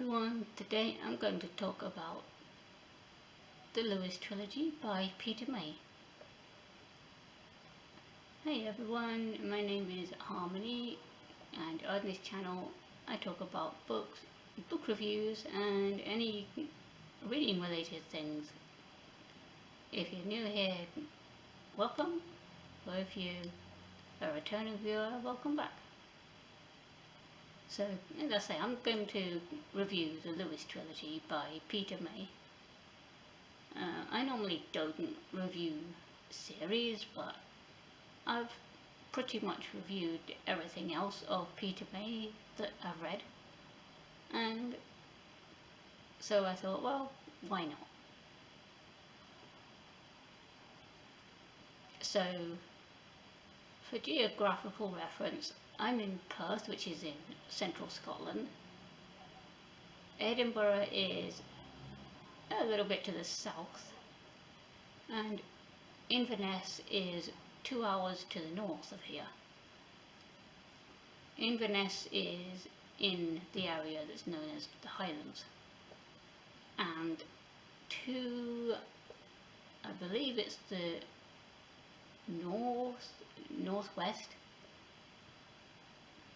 everyone, today I'm going to talk about the Lewis Trilogy by Peter May. Hey everyone, my name is Harmony and on this channel I talk about books, book reviews and any reading related things. If you're new here, welcome, or if you're a returning viewer, welcome back. So, as I say, I'm going to review the Lewis Trilogy by Peter May. I normally don't review series, but I've pretty much reviewed everything else of Peter May that I've read, and so I thought, well, why not? So, for geographical reference, I'm in Perth, which is in central Scotland. Edinburgh is a little bit to the south, and Inverness is 2 hours to the north of here. Inverness is in the area that's known as the Highlands, and to, I believe it's the northwest,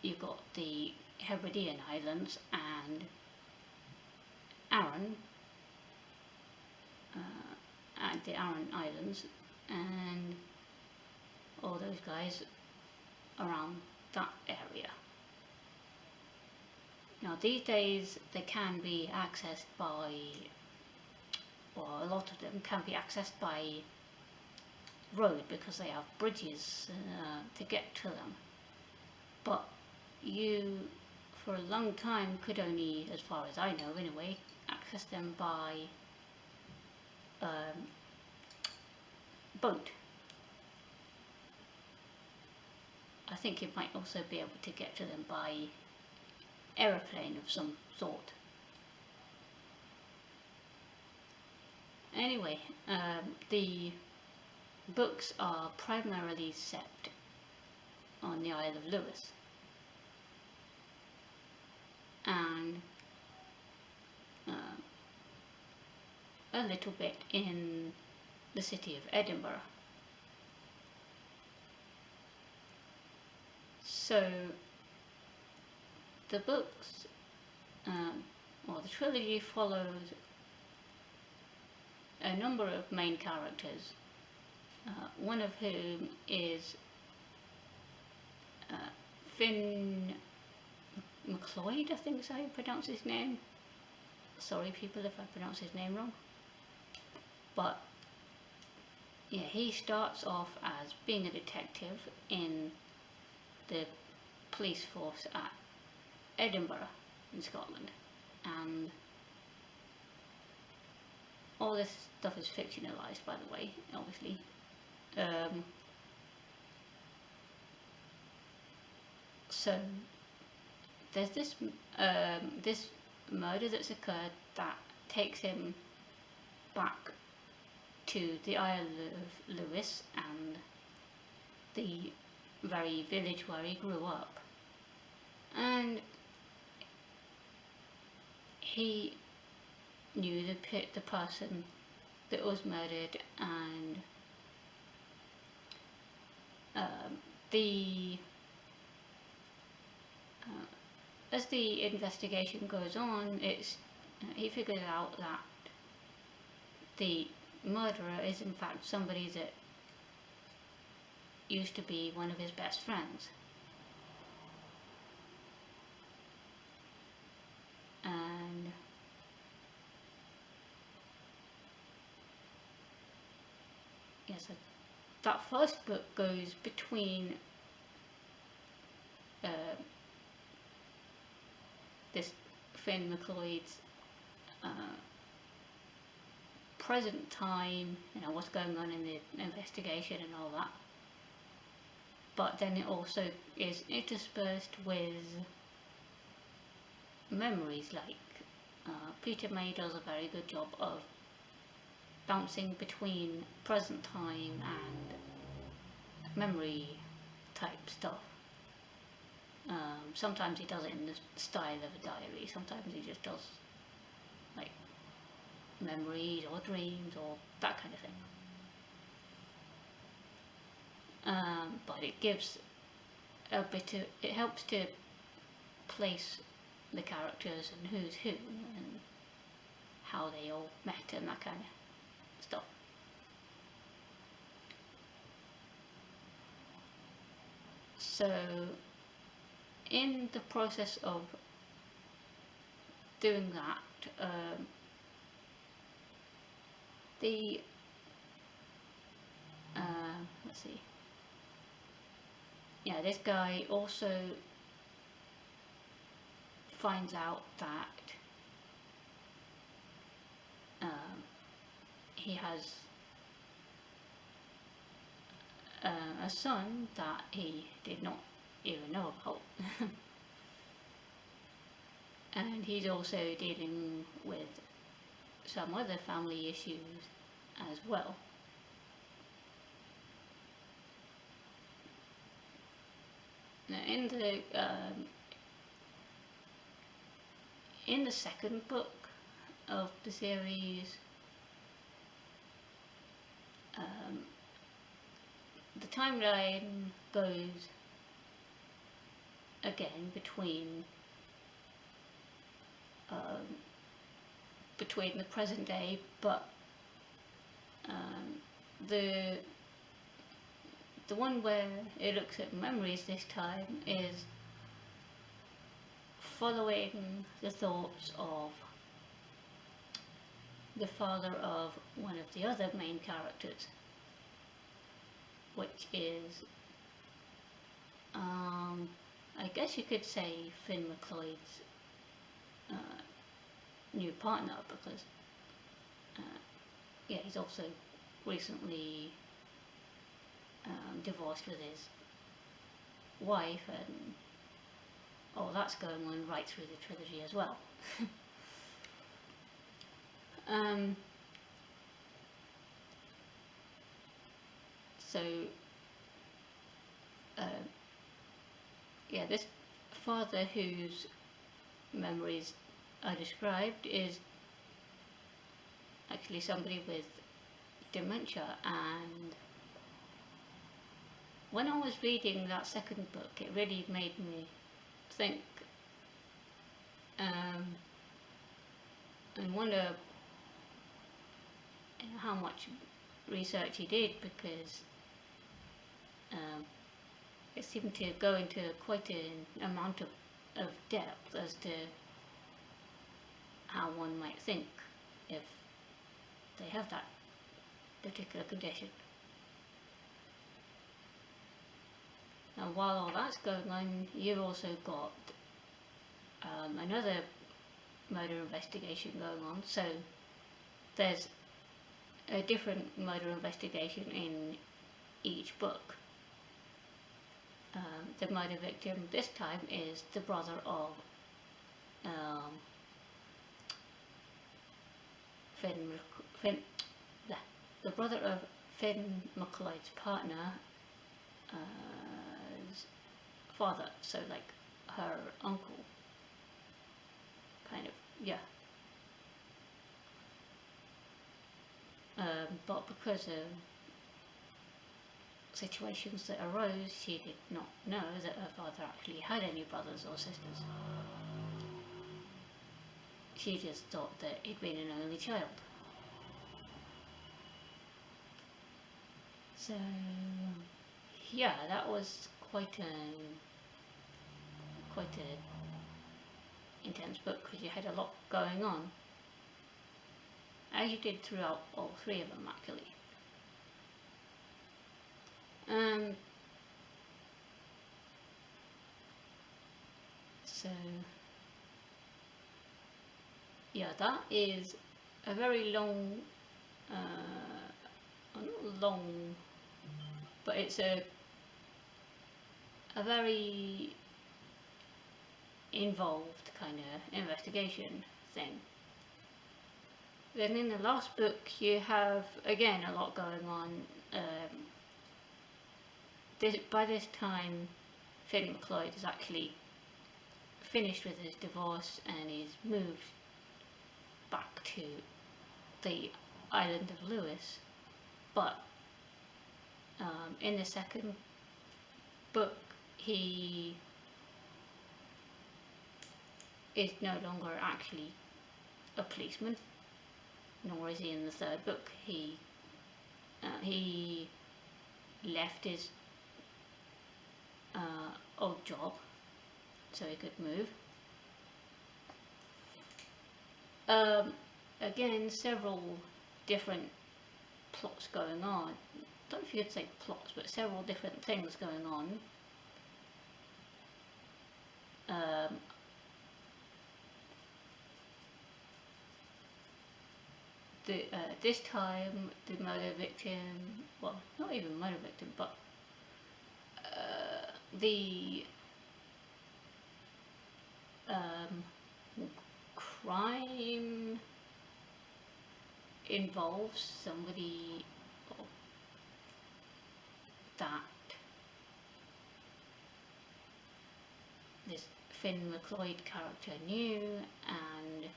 you've got the Hebridean Islands and Arran, and the Arran Islands, and all those guys around that area. Now these days they can be accessed by, or a lot of them can be accessed by road because they have bridges to get to them, but you for a long time could only, as far as I know anyway, access them by boat. I think you might also be able to get to them by aeroplane of some sort. Anyway, the books are primarily set on the Isle of Lewis, and a little bit in the city of Edinburgh. So the books, or the trilogy, follows a number of main characters, one of whom is Finn McLeod, I think is how you pronounce his name. Sorry people if I pronounce his name wrong. But yeah, he starts off as being a detective in the police force at Edinburgh in Scotland, and all this stuff is fictionalized, by the way, obviously. So there's this this murder that's occurred that takes him back to the Isle of Lewis and the very village where he grew up, and he knew the person that was murdered, and as the investigation goes on, he figures out that the murderer is in fact somebody that used to be one of his best friends. And yes, that first book goes between this Finn McLeod's present time, what's going on in the investigation and all that, but then it also is interspersed with memories. Like Peter May does a very good job of bouncing between present time and memory type stuff. Sometimes he does it in the style of a diary, sometimes he just does like memories or dreams or that kind of thing. But it gives a bit of, it helps to place the characters and who's who and how they all met and that kind of stuff. So in the process of doing that, the let's see, yeah, this guy also finds out that he has a son that he did not even know about. And he's also dealing with some other family issues as well. Now, in the second book of the series, the timeline goes again between the present day, but the one where it looks at memories this time is following the thoughts of the father of one of the other main characters, which is I guess you could say Finn McCloyd's new partner, because yeah, he's also recently divorced with his wife, and all that's going on right through the trilogy as well. So yeah, this father whose memories are described is actually somebody with dementia, and when I was reading that second book, it really made me think and wonder how much research he did, because it seemed to go into quite an amount of depth as to how one might think if they have that particular condition. Now, while all that's going on, you've also got another murder investigation going on. So there's a different murder investigation in each book. The murder victim this time is the brother of the brother of Finn McCloyd's partner, father, so like her uncle, kind of, yeah. But because of situations that arose, she did not know that her father actually had any brothers or sisters. She just thought that he'd been an only child. So yeah, that was quite a intense book, because you had a lot going on, as you did throughout all three of them actually. So yeah, that is a very long, not long, but it's a very involved kind of investigation thing. Then in the last book you have again a lot going on. By this time Finn McCloyd has actually finished with his divorce and he's moved back to the island of Lewis. But in the second book, he is no longer actually a policeman, nor is he in the third book. He left his old job so he could move. Again, several different plots going on. I don't know if you could say plots, but several different things going on. This time, the murder victim, well, not even murder victim, but the crime involves somebody that this Finn McLeod character knew, and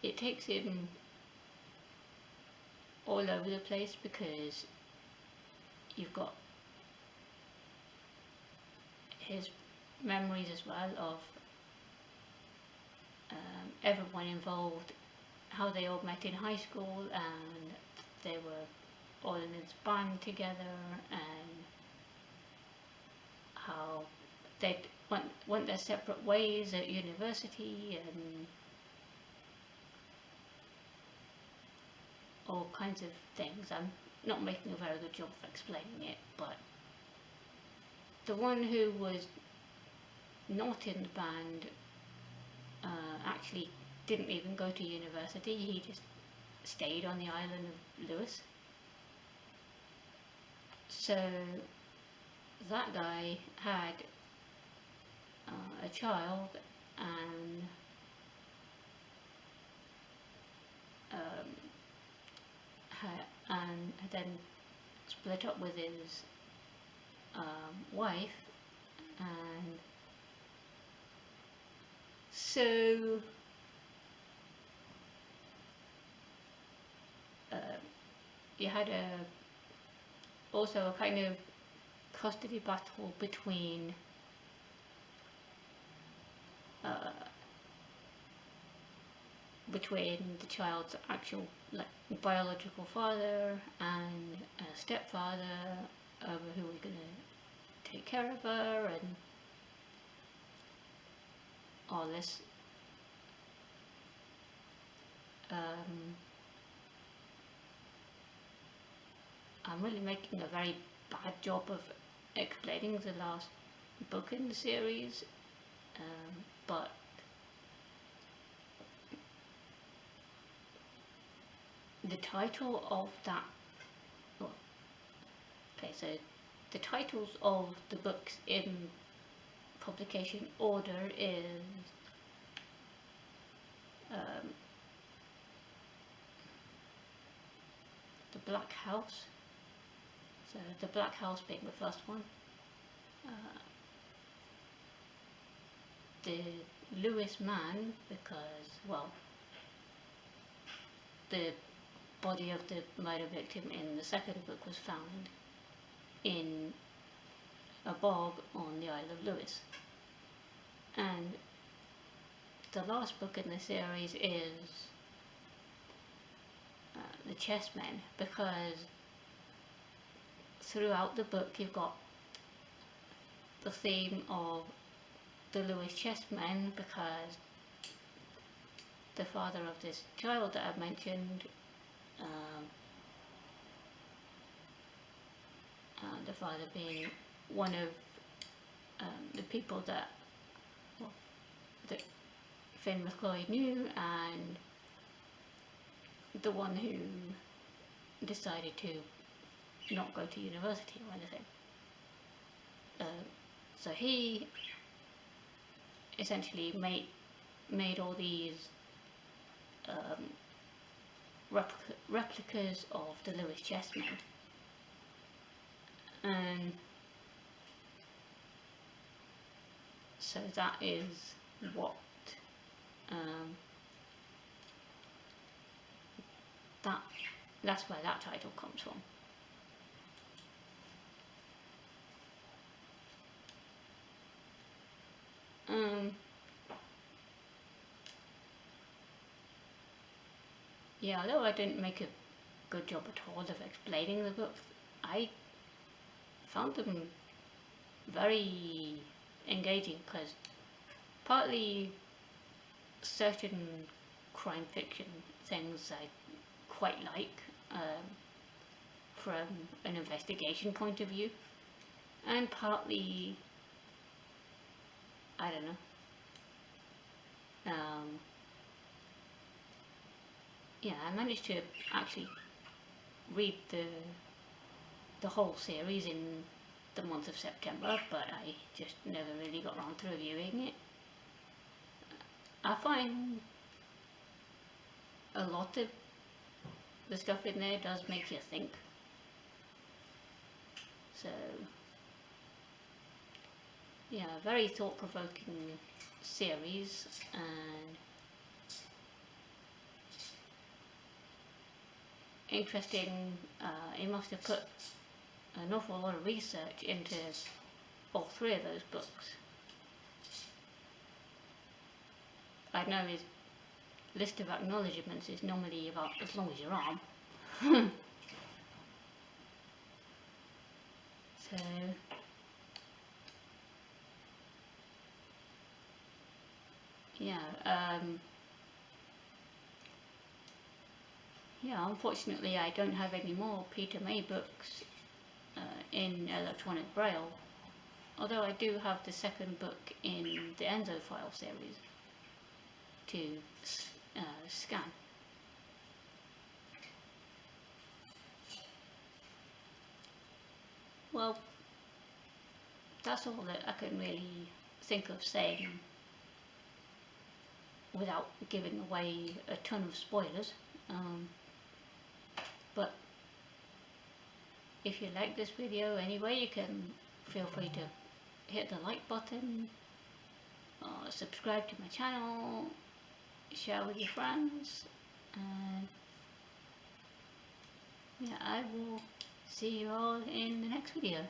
it takes him all over the place, because you've got his memories as well of everyone involved, how they all met in high school, and they were all in this band together, and how they went their separate ways at university, and all kinds of things. I'm not making a very good job of explaining it, but the one who was not in the band actually didn't even go to university. He just stayed on the island of Lewis. So that guy had a child, and then split up with his wife, and so you had also a kind of custody battle between the child's actual biological father and a stepfather over who was going to take care of her, and all this. I'm really making a very bad job of explaining the last book in the series, but the title of that, so the titles of the books in publication order is The Black House, so The Black House being the first one, The Lewis Man, because, well, the body of the murder victim in the second book was found in a bog on the Isle of Lewis. And the last book in the series is The Chessmen, because throughout the book you've got the theme of the Lewis chessmen, because the father of this child that I've mentioned, the father being one of the people that Finn McLeod knew, and the one who decided to not go to university or anything. So he essentially made all these replicas of the Lewis chessmen, and so that is what um, that's where that title comes from. Yeah, although I didn't make a good job at all of explaining the books, I found them very engaging because partly certain crime fiction things I quite like from an investigation point of view, and partly, I don't know, yeah, I managed to actually read the whole series in the month of September, but I just never really got around to reviewing it. I find a lot of the stuff in there does make you think. So, yeah, very thought-provoking series, and interesting. He must have put an awful lot of research into all three of those books. I know his list of acknowledgements is normally about as long as your arm. So, yeah, yeah, unfortunately I don't have any more Peter May books in electronic braille, although I do have the second book in the Enzo file series to scan. Well, that's all that I can really think of saying without giving away a ton of spoilers. But if you like this video anyway, you can feel free to hit the like button, subscribe to my channel, share with your friends, and yeah, I will see you all in the next video.